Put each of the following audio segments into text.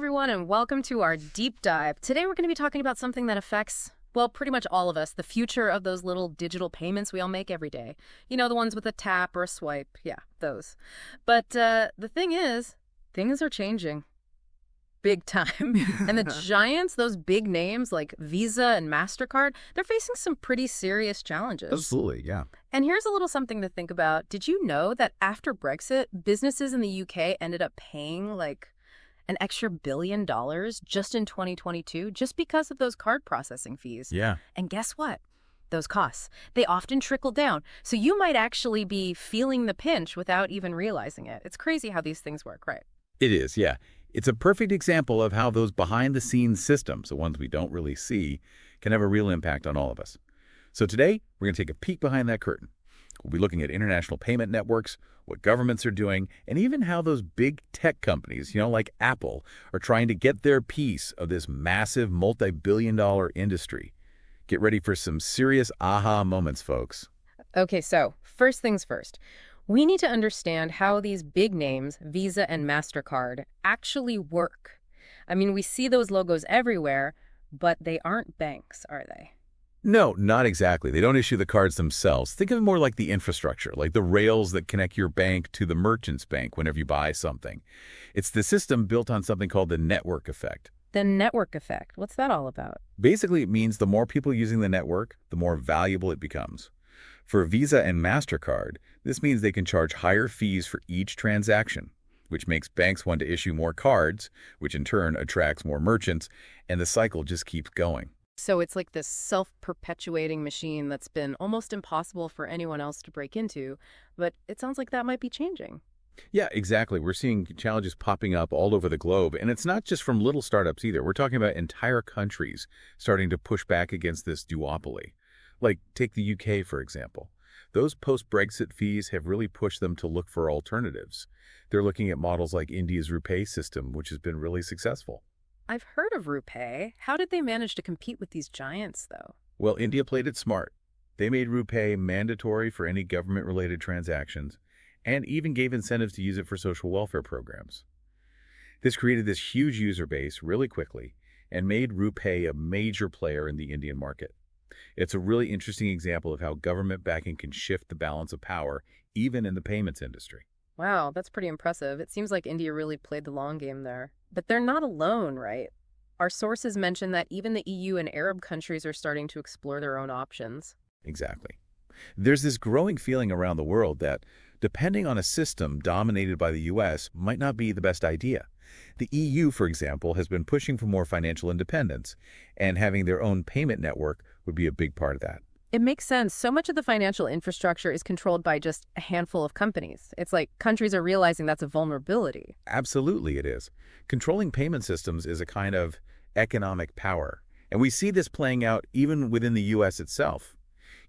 everyone, and welcome to our deep dive. Today we're going to be talking about something that affects, well, pretty much all of us, the future of those little digital payments we all make every day. You know, the ones with a tap or a swipe. Yeah, those. But the thing is, things are changing. Big time. And the giants, those big names like Visa and Mastercard, they're facing some pretty serious challenges. Absolutely, yeah. And here's a little something to think about. Did you know that after Brexit, businesses in the UK ended up paying like an extra $1 billion just in 2022 just because of those card processing fees? Yeah. And guess what? Those costs, they often trickle down. So you might actually be feeling the pinch without even realizing it. It's crazy how these things work, right? It is, yeah. It's a perfect example of how those behind-the-scenes systems, the ones we don't really see, can have a real impact on all of us. So today, we're going to take a peek behind that curtain. We'll be looking at international payment networks, what governments are doing, and even how those big tech companies, like Apple, are trying to get their piece of this massive multi-billion-dollar industry. Get ready for some serious aha moments, folks. Okay, so first things first. We need to understand how these big names, Visa and Mastercard, actually work. I mean, we see those logos everywhere, but they aren't banks, are they? No, not exactly. They don't issue the cards themselves. Think of it more like the infrastructure, like the rails that connect your bank to the merchant's bank whenever you buy something. It's the system built on something called the network effect. The network effect, what's that all about? Basically, it means the more people using the network, the more valuable it becomes. For Visa and Mastercard, this means they can charge higher fees for each transaction, which makes banks want to issue more cards, which in turn attracts more merchants, and the cycle just keeps going. So it's like this self-perpetuating machine that's been almost impossible for anyone else to break into, but it sounds like that might be changing. Yeah, exactly. We're seeing challenges popping up all over the globe, and it's not just from little startups either. We're talking about entire countries starting to push back against this duopoly. Like, take the UK, for example. Those post-Brexit fees have really pushed them to look for alternatives. They're looking at models like India's RuPay system, which has been really successful. I've heard of RuPay. How did they manage to compete with these giants, though? Well, India played it smart. They made RuPay mandatory for any government-related transactions and even gave incentives to use it for social welfare programs. This created this huge user base really quickly and made RuPay a major player in the Indian market. It's a really interesting example of how government backing can shift the balance of power, even in the payments industry. Wow, that's pretty impressive. It seems like India really played the long game there. But they're not alone, right? Our sources mention that even the EU and Arab countries are starting to explore their own options. Exactly. There's this growing feeling around the world that depending on a system dominated by the U.S. might not be the best idea. The EU, for example, has been pushing for more financial independence, and having their own payment network would be a big part of that. It makes sense. So much of the financial infrastructure is controlled by just a handful of companies. It's like countries are realizing that's a vulnerability. Absolutely it is. Controlling payment systems is a kind of economic power, and we see this playing out even within the U.S. itself.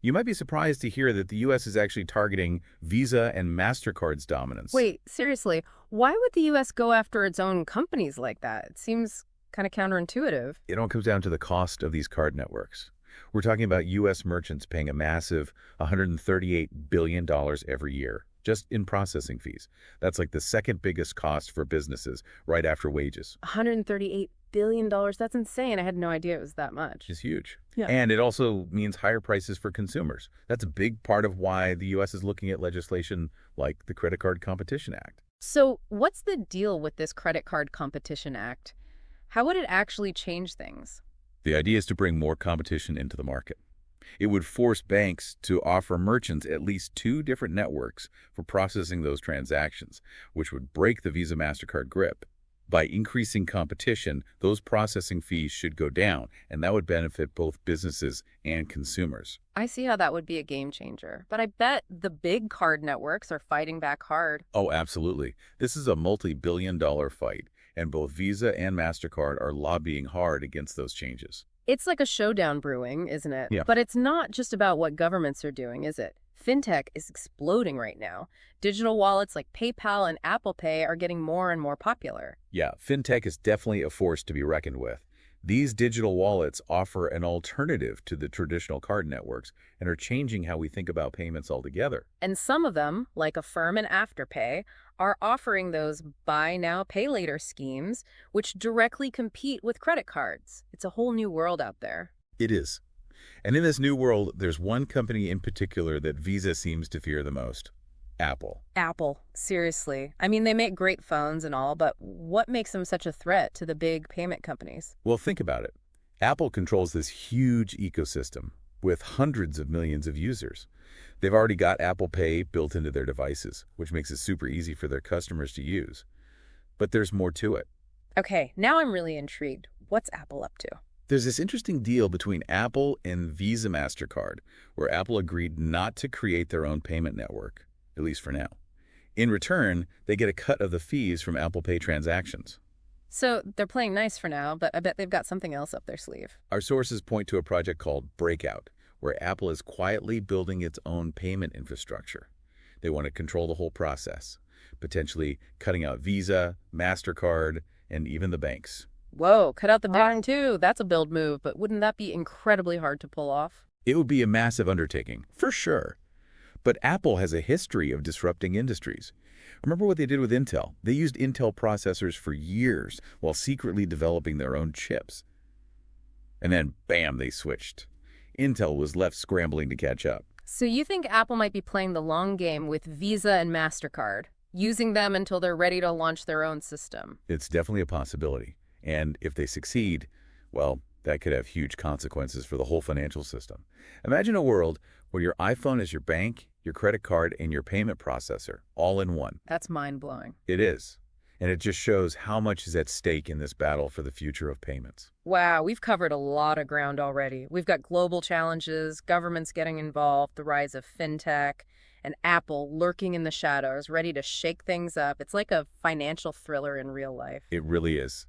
You might be surprised to hear that the U.S. is actually targeting Visa and Mastercard's dominance. Wait, seriously, why would the U.S. go after its own companies like that? It seems kind of counterintuitive. It all comes down to the cost of these card networks. We're talking about U.S. merchants paying a massive $138 billion every year, just in processing fees. That's like the second biggest cost for businesses, right after wages. $138 billion, that's insane. I had no idea it was that much. It's huge. Yeah. And it also means higher prices for consumers. That's a big part of why the U.S. is looking at legislation like the Credit Card Competition Act. So what's the deal with this Credit Card Competition Act? How would it actually change things? The idea is to bring more competition into the market. It would force banks to offer merchants at least 2 different networks for processing those transactions, which would break the Visa MasterCard grip. By increasing competition, those processing fees should go down, and that would benefit both businesses and consumers. I see how that would be a game changer, but I bet the big card networks are fighting back hard. Oh, absolutely. This is a multi-billion-dollar fight, and both Visa and MasterCard are lobbying hard against those changes. It's like a showdown brewing, isn't it? Yeah. But it's not just about what governments are doing, is it? Fintech is exploding right now. Digital wallets like PayPal and Apple Pay are getting more and more popular. Yeah, Fintech is definitely a force to be reckoned with. These digital wallets offer an alternative to the traditional card networks and are changing how we think about payments altogether. And some of them, like Affirm and Afterpay, are offering those buy now, pay later schemes, which directly compete with credit cards. It's a whole new world out there. It is. And in this new world, there's one company in particular that Visa seems to fear the most: Apple. Apple, seriously. I mean, they make great phones and all, but what makes them such a threat to the big payment companies? Well, think about it. Apple controls this huge ecosystem with hundreds of millions of users. They've already got Apple Pay built into their devices, which makes it super easy for their customers to use. But there's more to it. Okay, now I'm really intrigued. What's Apple up to? There's this interesting deal between Apple and Visa Mastercard, where Apple agreed not to create their own payment network, at least for now. In return, they get a cut of the fees from Apple Pay transactions. So they're playing nice for now, but I bet they've got something else up their sleeve. Our sources point to a project called Breakout, where Apple is quietly building its own payment infrastructure. They want to control the whole process, potentially cutting out Visa, Mastercard, and even the banks. Whoa, cut out the bank too. That's a build move, but wouldn't that be incredibly hard to pull off? It would be a massive undertaking, for sure. But Apple has a history of disrupting industries. Remember what they did with Intel? They used Intel processors for years while secretly developing their own chips. And then, bam, they switched. Intel was left scrambling to catch up. So you think Apple might be playing the long game with Visa and Mastercard, using them until they're ready to launch their own system? It's definitely a possibility. And if they succeed, well, that could have huge consequences for the whole financial system. Imagine a world where your iPhone is your bank, your credit card, and your payment processor, all in one. That's mind-blowing. It is. And it just shows how much is at stake in this battle for the future of payments. Wow, we've covered a lot of ground already. We've got global challenges, governments getting involved, the rise of Fintech, and Apple lurking in the shadows, ready to shake things up. It's like a financial thriller in real life. It really is.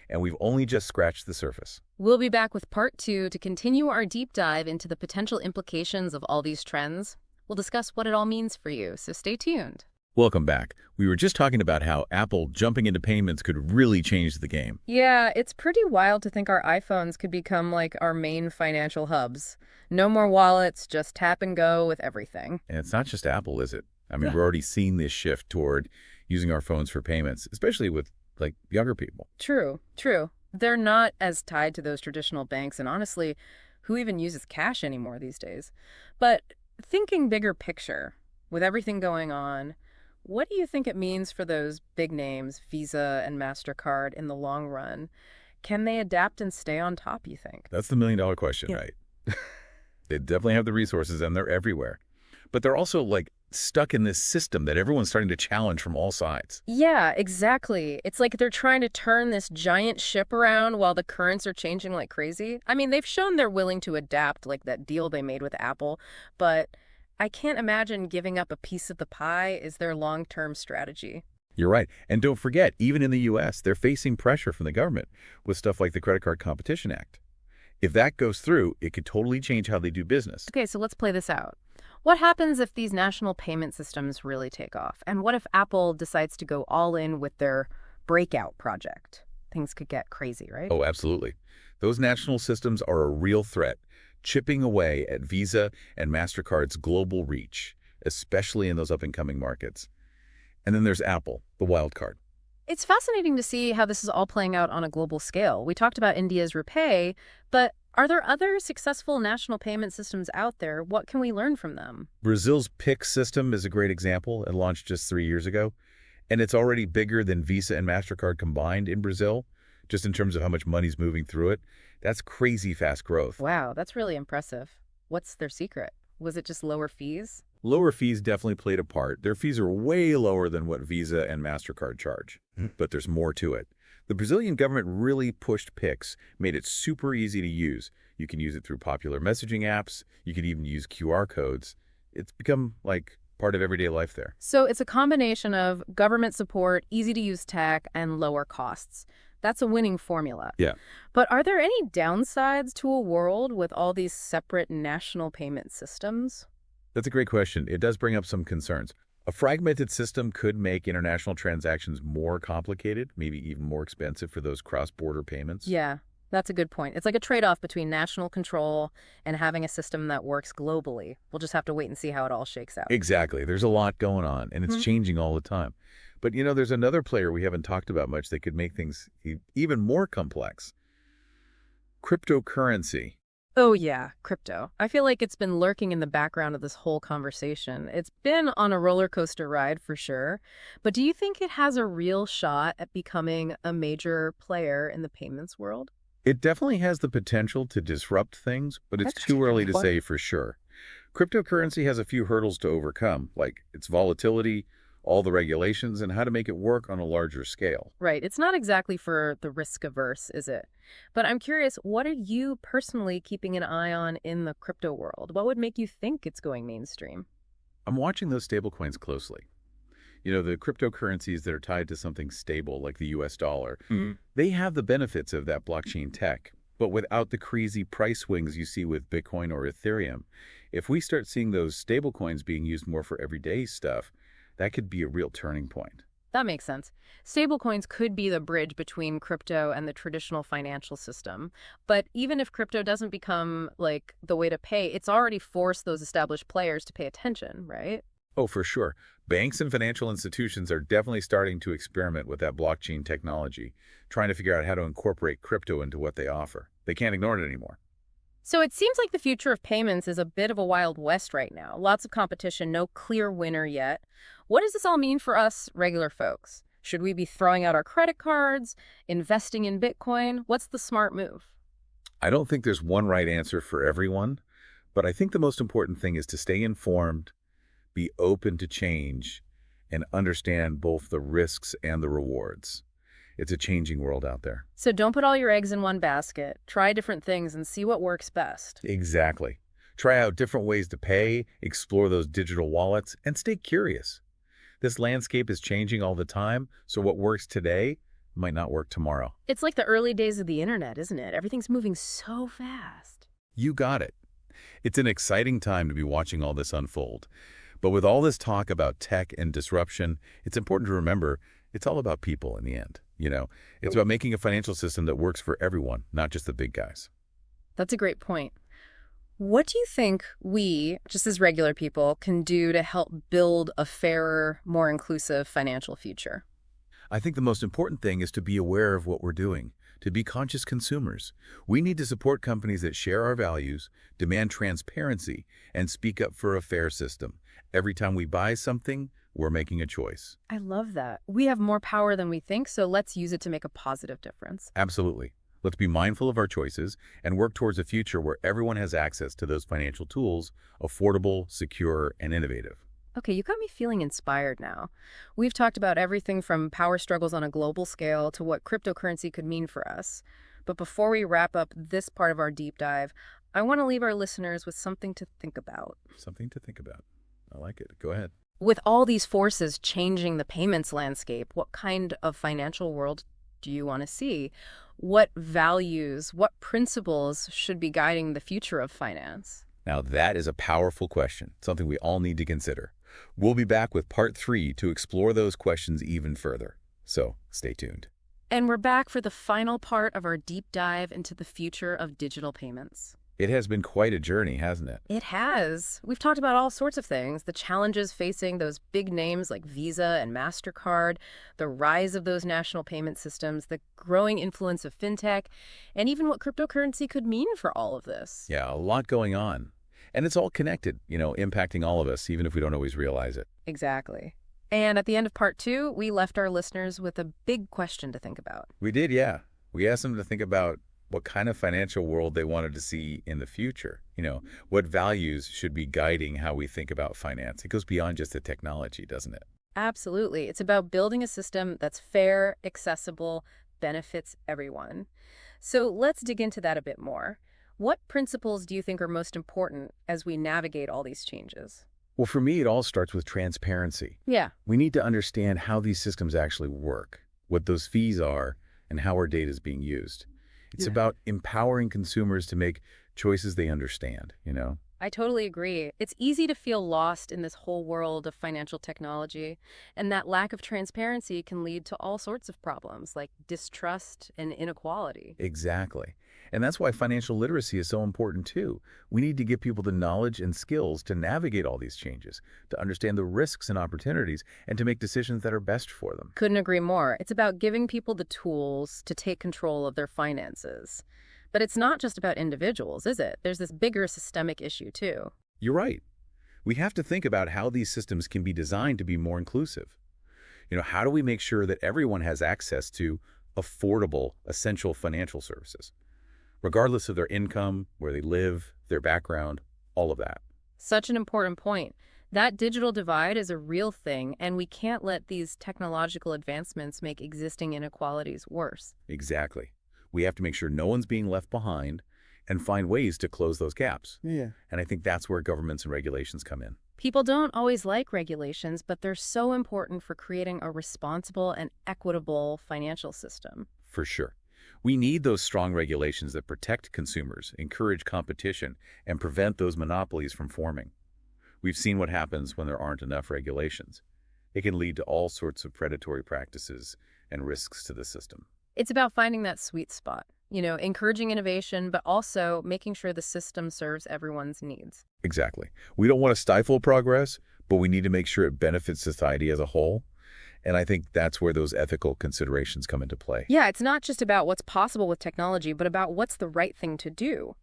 And we've only just scratched the surface. We'll be back with part 2 to continue our deep dive into the potential implications of all these trends. We'll discuss what it all means for you, so stay tuned. Welcome back. We were just talking about how Apple jumping into payments could really change the game. Yeah, it's pretty wild to think our iPhones could become like our main financial hubs. No more wallets, just tap and go with everything. And it's not just Apple, is it? I mean, we're already seeing this shift toward using our phones for payments, especially with younger people. True. They're not as tied to those traditional banks, and honestly, who even uses cash anymore these days? But thinking bigger picture, with everything going on, what do you think it means for those big names, Visa and Mastercard, in the long run? Can they adapt and stay on top, you think? That's the million-dollar question, right? They definitely have the resources, and they're everywhere. But they're also, stuck in this system that everyone's starting to challenge from all sides. Yeah, exactly. It's like they're trying to turn this giant ship around while the currents are changing like crazy. I mean, they've shown they're willing to adapt, like that deal they made with Apple, but I can't imagine giving up a piece of the pie is their long-term strategy. You're right. And don't forget, even in the U.S., they're facing pressure from the government with stuff like the Credit Card Competition Act. If that goes through, it could totally change how they do business. Okay, so let's play this out. What happens if these national payment systems really take off? And what if Apple decides to go all in with their breakout project? Things could get crazy, right? Oh, absolutely. Those national systems are a real threat, chipping away at Visa and Mastercard's global reach, especially in those up-and-coming markets. And then there's Apple, the wild card. It's fascinating to see how this is all playing out on a global scale. We talked about India's RuPay, but are there other successful national payment systems out there? What can we learn from them? Brazil's Pix system is a great example. It launched just 3 years ago, and it's already bigger than Visa and Mastercard combined in Brazil, just in terms of how much money's moving through it. That's crazy fast growth. Wow, that's really impressive. What's their secret? Was it just lower fees? Lower fees definitely played a part. Their fees are way lower than what Visa and Mastercard charge, but there's more to it. The Brazilian government really pushed Pix, made it super easy to use. You can use it through popular messaging apps. You can even use QR codes. It's become part of everyday life there. So it's a combination of government support, easy-to-use tech, and lower costs. That's a winning formula. Yeah. But are there any downsides to a world with all these separate national payment systems? That's a great question. It does bring up some concerns. A fragmented system could make international transactions more complicated, maybe even more expensive for those cross-border payments. Yeah. That's a good point. It's like a trade-off between national control and having a system that works globally. We'll just have to wait and see how it all shakes out. Exactly. There's a lot going on, and it's Mhm. changing all the time. But, there's another player we haven't talked about much that could make things even more complex. Cryptocurrency. Oh yeah, crypto. I feel like it's been lurking in the background of this whole conversation. It's been on a roller coaster ride for sure. But do you think it has a real shot at becoming a major player in the payments world? It definitely has the potential to disrupt things, but it's too early to say for sure. Cryptocurrency has a few hurdles to overcome, like its volatility, all the regulations, and how to make it work on a larger scale. Right. It's not exactly for the risk averse, is it? But I'm curious, what are you personally keeping an eye on in the crypto world? What would make you think it's going mainstream? I'm watching those stablecoins closely. The cryptocurrencies that are tied to something stable like the US dollar, they have the benefits of that blockchain tech, but without the crazy price swings you see with Bitcoin or Ethereum. If we start seeing those stablecoins being used more for everyday stuff, that could be a real turning point. That makes sense. Stablecoins could be the bridge between crypto and the traditional financial system. But even if crypto doesn't become like the way to pay, it's already forced those established players to pay attention, right? Oh, for sure. Banks and financial institutions are definitely starting to experiment with that blockchain technology, trying to figure out how to incorporate crypto into what they offer. They can't ignore it anymore. So it seems like the future of payments is a bit of a wild west right now. Lots of competition, no clear winner yet. What does this all mean for us regular folks? Should we be throwing out our credit cards, investing in Bitcoin? What's the smart move? I don't think there's one right answer for everyone, but I think the most important thing is to stay informed, be open to change, and understand both the risks and the rewards. It's a changing world out there. So don't put all your eggs in one basket. Try different things and see what works best. Exactly. Try out different ways to pay, explore those digital wallets, and stay curious. This landscape is changing all the time, so what works today might not work tomorrow. It's like the early days of the internet, isn't it? Everything's moving so fast. You got it. It's an exciting time to be watching all this unfold. But with all this talk about tech and disruption, it's important to remember it's all about people in the end. It's about making a financial system that works for everyone, not just the big guys. That's a great point. What do you think we, just as regular people, can do to help build a fairer, more inclusive financial future? I think the most important thing is to be aware of what we're doing, to be conscious consumers. We need to support companies that share our values, demand transparency, and speak up for a fair system. Every time we buy something, we're making a choice. I love that. We have more power than we think, so let's use it to make a positive difference. Absolutely. Let's be mindful of our choices and work towards a future where everyone has access to those financial tools, affordable, secure, and innovative. Okay, you got me feeling inspired now. We've talked about everything from power struggles on a global scale to what cryptocurrency could mean for us. But before we wrap up this part of our deep dive, I want to leave our listeners with something to think about. Something to think about. I like it. Go ahead. With all these forces changing the payments landscape, what kind of financial world do you want to see? What values, what principles should be guiding the future of finance? Now that is a powerful question, something we all need to consider. We'll be back with part 3 to explore those questions even further. So stay tuned. And we're back for the final part of our deep dive into the future of digital payments. It has been quite a journey, hasn't it? It has. We've talked about all sorts of things, the challenges facing those big names like Visa and Mastercard, the rise of those national payment systems, the growing influence of Fintech, and even what cryptocurrency could mean for all of this. Yeah, a lot going on. And it's all connected, impacting all of us, even if we don't always realize it. Exactly. And at the end of part 2, we left our listeners with a big question to think about. We did, yeah. We asked them to think about what kind of financial world they wanted to see in the future. What values should be guiding how we think about finance. It goes beyond just the technology, doesn't it? Absolutely. It's about building a system that's fair, accessible, benefits everyone. So let's dig into that a bit more. What principles do you think are most important as we navigate all these changes? Well, for me, it all starts with transparency. Yeah. We need to understand how these systems actually work, what those fees are, and how our data is being used. It's about empowering consumers to make choices they understand. I totally agree. It's easy to feel lost in this whole world of financial technology, and that lack of transparency can lead to all sorts of problems like distrust and inequality. Exactly. And that's why financial literacy is so important too. We need to give people the knowledge and skills to navigate all these changes, to understand the risks and opportunities, and to make decisions that are best for them. Couldn't agree more. It's about giving people the tools to take control of their finances. But it's not just about individuals, is it? There's this bigger systemic issue too. You're right. We have to think about how these systems can be designed to be more inclusive. How do we make sure that everyone has access to affordable, essential financial services, regardless of their income, where they live, their background, all of that? Such an important point. That digital divide is a real thing, and we can't let these technological advancements make existing inequalities worse. Exactly. We have to make sure no one's being left behind and find ways to close those gaps. Yeah. And I think that's where governments and regulations come in. People don't always like regulations, but they're so important for creating a responsible and equitable financial system. For sure. We need those strong regulations that protect consumers, encourage competition, and prevent those monopolies from forming. We've seen what happens when there aren't enough regulations. It can lead to all sorts of predatory practices and risks to the system. It's about finding that sweet spot, encouraging innovation, but also making sure the system serves everyone's needs. Exactly. We don't want to stifle progress, but we need to make sure it benefits society as a whole. And I think that's where those ethical considerations come into play. Yeah, it's not just about what's possible with technology, but about what's the right thing to do.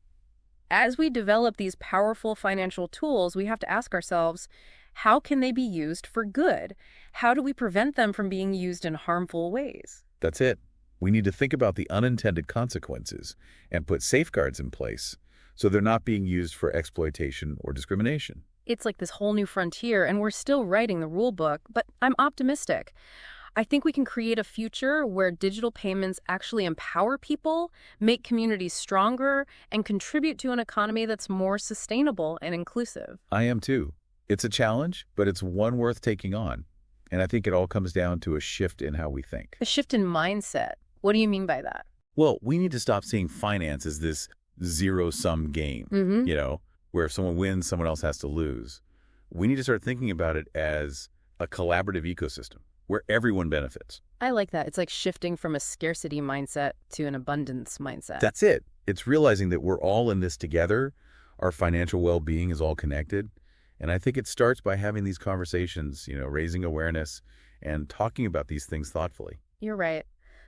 As we develop these powerful financial tools, we have to ask ourselves, how can they be used for good? How do we prevent them from being used in harmful ways? That's it. We need to think about the unintended consequences and put safeguards in place so they're not being used for exploitation or discrimination. It's like this whole new frontier, and we're still writing the rule book, but I'm optimistic. I think we can create a future where digital payments actually empower people, make communities stronger, and contribute to an economy that's more sustainable and inclusive. I am too. It's a challenge, but it's one worth taking on. And I think it all comes down to a shift in how we think. A shift in mindset. What do you mean by that? Well, we need to stop seeing finance as this zero-sum game, where if someone wins, someone else has to lose. We need to start thinking about it as a collaborative ecosystem where everyone benefits. I like that. It's like shifting from a scarcity mindset to an abundance mindset. That's it. It's realizing that we're all in this together. Our financial well-being is all connected. And I think it starts by having these conversations, raising awareness and talking about these things thoughtfully. You're right.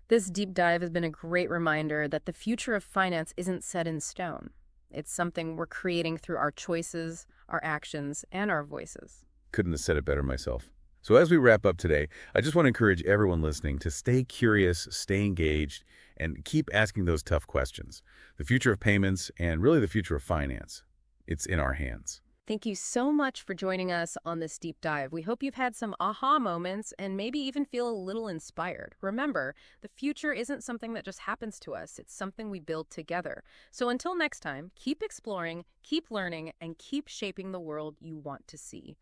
This deep dive has been a great reminder that the future of finance isn't set in stone. It's something we're creating through our choices, our actions, and our voices. Couldn't have said it better myself. So as we wrap up today, I just want to encourage everyone listening to stay curious, stay engaged, and keep asking those tough questions. The future of payments and really the future of finance, it's in our hands. Thank you so much for joining us on this deep dive. We hope you've had some aha moments and maybe even feel a little inspired. Remember, the future isn't something that just happens to us. It's something we build together. So until next time, keep exploring, keep learning, and keep shaping the world you want to see.